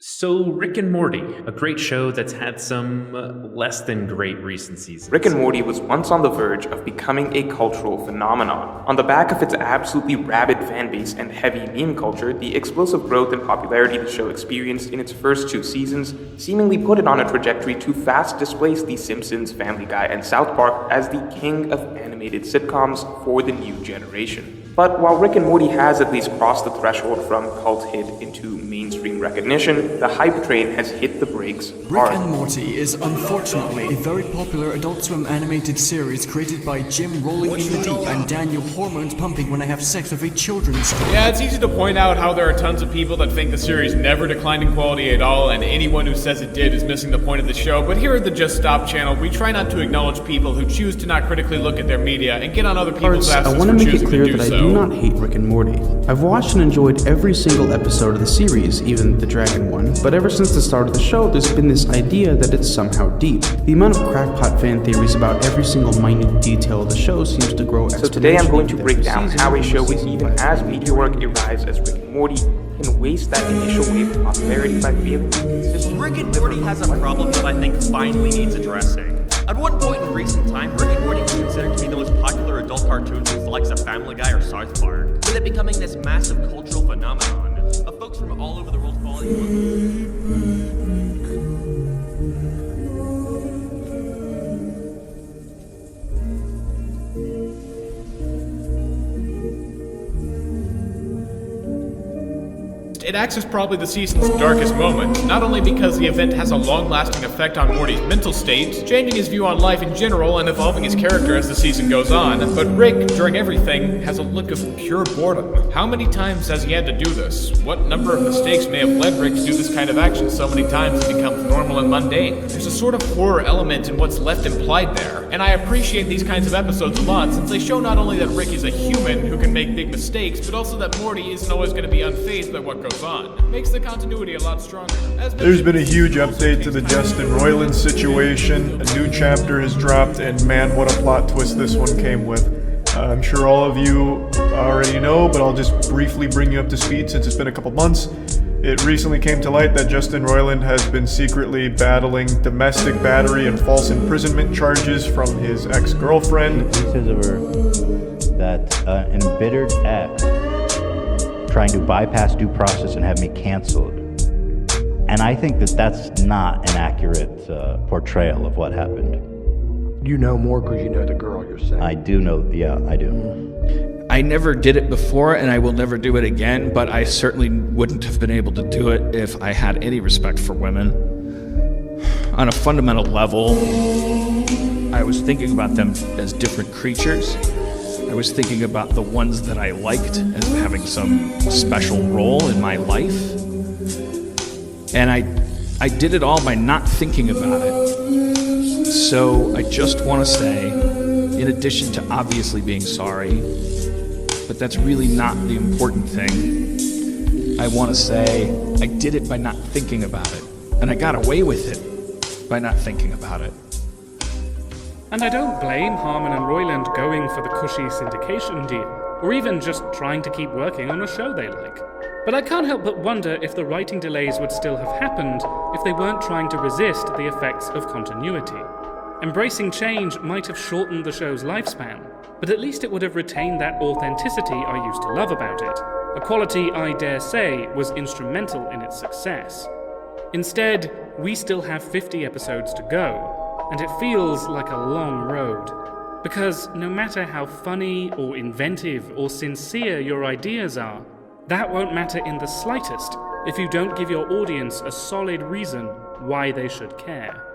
So, Rick and Morty, a great show that's had some less than great recent seasons. Rick and Morty was once on the verge of becoming a cultural phenomenon. On the back of its absolutely rabid fanbase and heavy meme culture, the explosive growth and popularity the show experienced in its first two seasons seemingly put it on a trajectory to fast displace The Simpsons, Family Guy, and South Park as the king of animated sitcoms for the new generation. But while Rick and Morty has at least crossed the threshold from cult hit into mainstream recognition, the hype train has hit the brakes hard. Rick and Morty is unfortunately a very popular Adult Swim animated series created by Jim Rolling in the Deep and Daniel Hormones Pumping When I Have Sex with a Children's Story. Yeah, it's easy to point out how there are tons of people that think the series never declined in quality at all, and anyone who says it did is missing the point of the show. But here at the Just Stop channel, we try not to acknowledge people who choose to not critically look at their media and get on other people's asses I want for to make choosing it clear to do that I so. do not hate Rick and Morty. I've watched and enjoyed every single episode of the series, even the dragon one, but ever since the start of the show, there's been this idea that it's somehow deep. The amount of crackpot fan theories about every single minute detail of the show seems to grow exponentially. So today I'm going to with break every down season, how a show from with season even to as season. meteoric a rise as Rick and Morty can waste that initial wave of popularity by failing to consistently Rick and Morty has a problem that I think finally needs addressing. At one point in recent time, Rick and Morty was considered to be the most popular adult cartoons with the likes of Family Guy or South Park, with it becoming this massive cultural phenomenon of folks from all over the world falling. It acts as probably the season's darkest moment, not only because the event has a long-lasting effect on Morty's mental state, changing his view on life in general and evolving his character as the season goes on, but Rick, during everything, has a look of pure boredom. How many times has he had to do this? What number of mistakes may have led Rick to do this kind of action so many times it becomes normal and mundane? There's a sort of horror element in what's left implied there, and I appreciate these kinds of episodes a lot since they show not only that Rick is a human who can make big mistakes, but also that Morty isn't always going to be unfazed by what goes on. Makes the continuity a lot stronger. There's been a huge update to the Justin Roiland situation. A new chapter has dropped, and man, what a plot twist this one came with. I'm sure all of you already know, but I'll just briefly bring you up to speed since it's been a couple months. It recently came to light that Justin Roiland has been secretly battling domestic battery and false imprisonment charges from his ex-girlfriend. He says of her that an embittered ex trying to bypass due process and have me canceled. And I think that that's not an accurate portrayal of what happened. You know more because you know the girl you're saying. I do know, yeah, I do. I never did it before and I will never do it again, but I certainly wouldn't have been able to do it if I had any respect for women. On a fundamental level, I was thinking about them as different creatures. I was thinking about the ones that I liked as having some special role in my life. And I did it all by not thinking about it. So I just want to say, in addition to obviously being sorry, but that's really not the important thing, I want to say I did it by not thinking about it. And I got away with it by not thinking about it. And I don't blame Harmon and Roiland going for the cushy syndication deal, or even just trying to keep working on a show they like. But I can't help but wonder if the writing delays would still have happened if they weren't trying to resist the effects of continuity. Embracing change might have shortened the show's lifespan, but at least it would have retained that authenticity I used to love about it, a quality I dare say was instrumental in its success. Instead, we still have 50 episodes to go, and it feels like a long road. Because no matter how funny or inventive or sincere your ideas are, that won't matter in the slightest if you don't give your audience a solid reason why they should care.